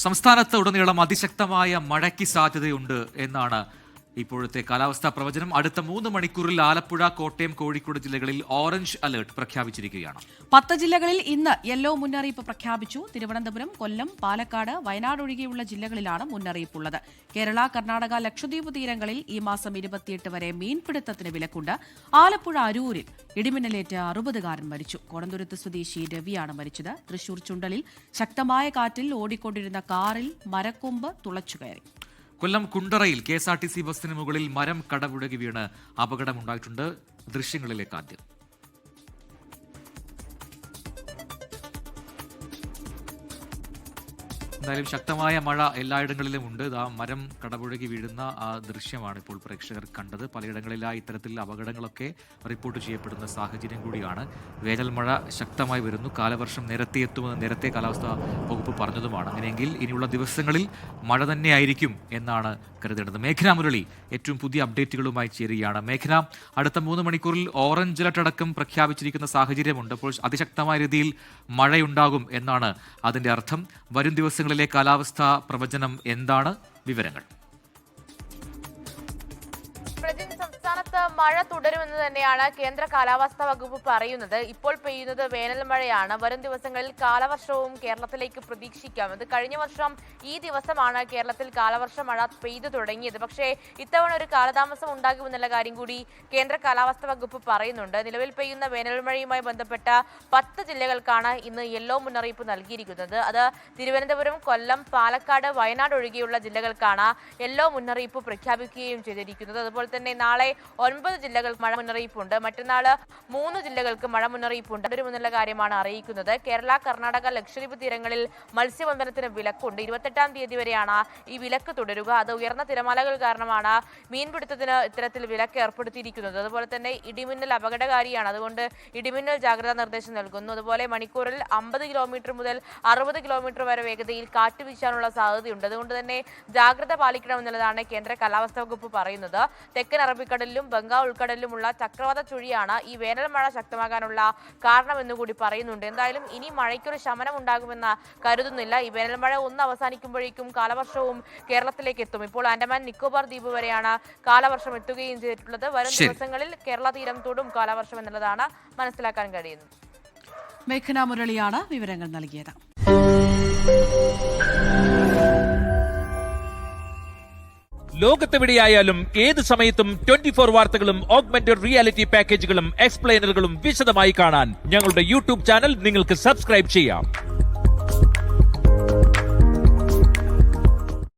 സംസ്ഥാനത്ത് ഉടനീളം അതിശക്തമായ മഴയ്ക്ക് സാധ്യതയുണ്ട് എന്നാണ് ഇപ്പോഴത്തെ കാലാവസ്ഥാ പ്രവചനം. അടുത്ത 3 മണിക്കൂറിൽ ആലപ്പുഴ, കോട്ടയം, കോഴിക്കോട് ജില്ലകളിൽ ഓറഞ്ച് അലർട്ട് പ്രഖ്യാപിച്ചിരിക്കുകയാണ്. 10 ജില്ലകളിൽ ഇന്ന് യെല്ലോ മുന്നറിയിപ്പ് പ്രഖ്യാപിച്ചു. തിരുവനന്തപുരം, കൊല്ലം, പാലക്കാട്, വയനാട് ഒഴികെയുള്ള ജില്ലകളിലാണ് മുന്നറിയിപ്പുള്ളത്. കേരള, കർണാടക, ലക്ഷദ്വീപ് തീരങ്ങളിൽ ഈ മാസം 28 വരെ മീൻപിടുത്തത്തിന് വിലക്കുണ്ട്. ആലപ്പുഴ അരൂരിൽ ഇടിമിന്നലേറ്റ് 60കാരൻ മരിച്ചു. കോടന്തുരുത്ത് സ്വദേശി രവിയാണ് മരിച്ചത്. തൃശൂർ ചുണ്ടലിൽ ശക്തമായ കാറ്റിൽ ഓടിക്കൊണ്ടിരുന്ന കാറിൽ മരക്കൊമ്പ് തുളച്ചുകയറി. കൊല്ലം കുണ്ടറയിൽ KSRTC ബസിന് മുകളിൽ മരം കടപുഴകി വീണ് അപകടമുണ്ടായിട്ടുണ്ട്. ദൃശ്യങ്ങളിലേക്ക് ആദ്യം. എന്തായാലും ശക്തമായ മഴ എല്ലായിടങ്ങളിലും ഉണ്ട്. ആ മരം കടപുഴകി വീഴുന്ന ആ ദൃശ്യമാണ് ഇപ്പോൾ പ്രേക്ഷകർ കണ്ടത്. പലയിടങ്ങളിലായി ഇത്തരത്തിൽ അപകടങ്ങളൊക്കെ റിപ്പോർട്ട് ചെയ്യപ്പെടുന്ന സാഹചര്യം കൂടിയാണ്. വേനൽ മഴ ശക്തമായി വരുന്നു. കാലവർഷം നേരത്തെ എത്തുമെന്ന് നേരത്തെ കാലാവസ്ഥാ വകുപ്പ് പറഞ്ഞതുമാണ്. അങ്ങനെയെങ്കിൽ ഇനിയുള്ള ദിവസങ്ങളിൽ മഴ തന്നെയായിരിക്കും എന്നാണ് കരുതേണ്ടത്. മേഘന മുരളി ഏറ്റവും പുതിയ അപ്ഡേറ്റുകളുമായി ചേരുകയാണ്. മേഘന, അടുത്ത 3 മണിക്കൂറിൽ ഓറഞ്ച് അലർട്ട് അടക്കം പ്രഖ്യാപിച്ചിരിക്കുന്ന സാഹചര്യമുണ്ട്. അപ്പോൾ അതിശക്തമായ രീതിയിൽ മഴയുണ്ടാകും എന്നാണ് അതിന്റെ അർത്ഥം. വരും ദിവസങ്ങളിലെ കാലാവസ്ഥാ പ്രവചനം എന്താണ്? വിവരങ്ങൾ. സംസ്ഥാനത്ത് മഴ തുടരുമെന്ന് തന്നെയാണ് കേന്ദ്ര കാലാവസ്ഥാ വകുപ്പ് പറയുന്നത്. ഇപ്പോൾ പെയ്യുന്നത് വേനൽ മഴയാണ്. വരും ദിവസങ്ങളിൽ കാലവർഷവും കേരളത്തിലേക്ക് പ്രതീക്ഷിക്കാം. ഇത് കഴിഞ്ഞ വർഷം ഈ ദിവസമാണ് കേരളത്തിൽ കാലവർഷ മഴ പെയ്തു തുടങ്ങിയത്. പക്ഷേ ഇത്തവണ ഒരു കാലതാമസം ഉണ്ടാകുമെന്നുള്ള കാര്യം കൂടി കേന്ദ്ര കാലാവസ്ഥാ വകുപ്പ് പറയുന്നുണ്ട്. നിലവിൽ പെയ്യുന്ന വേനൽ മഴയുമായി ബന്ധപ്പെട്ട 10 ജില്ലകൾക്കാണ് ഇന്ന് യെല്ലോ മുന്നറിയിപ്പ് നൽകിയിരിക്കുന്നത്. അത് തിരുവനന്തപുരം, കൊല്ലം, പാലക്കാട്, വയനാട് ഒഴികെയുള്ള ജില്ലകൾക്കാണ് യെല്ലോ മുന്നറിയിപ്പ് പ്രഖ്യാപിക്കുകയും ചെയ്തിരിക്കുന്നത്. അതുപോലെ തന്നെ നാളെ 9 ജില്ലകൾക്ക് മഴ മുന്നറിയിപ്പുണ്ട്. മറ്റന്നാൾ 3 ജില്ലകൾക്ക് മഴ മുന്നറിയിപ്പുണ്ട്. വരുമെന്നുള്ള കാര്യമാണ് അറിയിക്കുന്നത്. കേരള, കർണാടക, ലക്ഷദ്വീപ് തീരങ്ങളിൽ മത്സ്യബന്ധനത്തിന് വിലക്കുണ്ട്. 28-ാം തീയതി വരെയാണ് ഈ വിലക്ക് തുടരുക. അത് ഉയർന്ന തിരമാലകൾ കാരണമാണ് മീൻപിടുത്തത്തിന് ഇത്തരത്തിൽ വിലക്ക് ഏർപ്പെടുത്തിയിരിക്കുന്നത്. അതുപോലെ തന്നെ ഇടിമിന്നൽ അപകടകാരിയാണ്. അതുകൊണ്ട് ഇടിമിന്നൽ ജാഗ്രതാ നിർദ്ദേശം നൽകുന്നു. അതുപോലെ മണിക്കൂറിൽ 50 കിലോമീറ്റർ മുതൽ 60 കിലോമീറ്റർ വരെ വേഗതയിൽ കാറ്റ് വീശാനുള്ള സാധ്യതയുണ്ട്. അതുകൊണ്ട് തന്നെ ജാഗ്രത പാലിക്കണമെന്നുള്ളതാണ് കേന്ദ്ര കാലാവസ്ഥാ വകുപ്പ് പറയുന്നത്. തെക്കൻ അറബിക്കടലിലും ബംഗാൾ ഉൾക്കടലിലുമുള്ള ചക്രവാത ചുഴിയാണ് ഈ വേനൽ മഴ ശക്തമാകാനുള്ള കാരണമെന്നുകൂടി പറയുന്നുണ്ട്. എന്തായാലും ഇനി മഴയ്ക്കൊരു ശമനം ഉണ്ടാകുമെന്ന് കരുതുന്നില്ല. ഈ വേനൽ മഴ ഒന്ന് അവസാനിക്കുമ്പോഴേക്കും കാലവർഷവും കേരളത്തിലേക്ക് എത്തും. ഇപ്പോൾ ആൻഡമാൻ നിക്കോബാർ ദ്വീപ് വരെയാണ് കാലവർഷം എത്തുകയും ചെയ്തിട്ടുള്ളത്. വരും ദിവസങ്ങളിൽ കേരള തീരം തൊടും കാലവർഷം എന്നുള്ളതാണ് മനസ്സിലാക്കാൻ കഴിയുന്നത്. മേഘന മുരളിയാണ് വിവരങ്ങൾ നൽകിയത്. ലോകത്തെവിടെയായാലും ഏത് സമയത്തും 24 വാർത്തകളും ഓഗ്മെന്റഡ് റിയാലിറ്റി പാക്കേജുകളും എക്സ്പ്ലെയിനറുകളും വിശദമായി കാണാൻ ഞങ്ങളുടെ YouTube ചാനൽ നിങ്ങൾക്ക് സബ്സ്ക്രൈബ് ചെയ്യാം.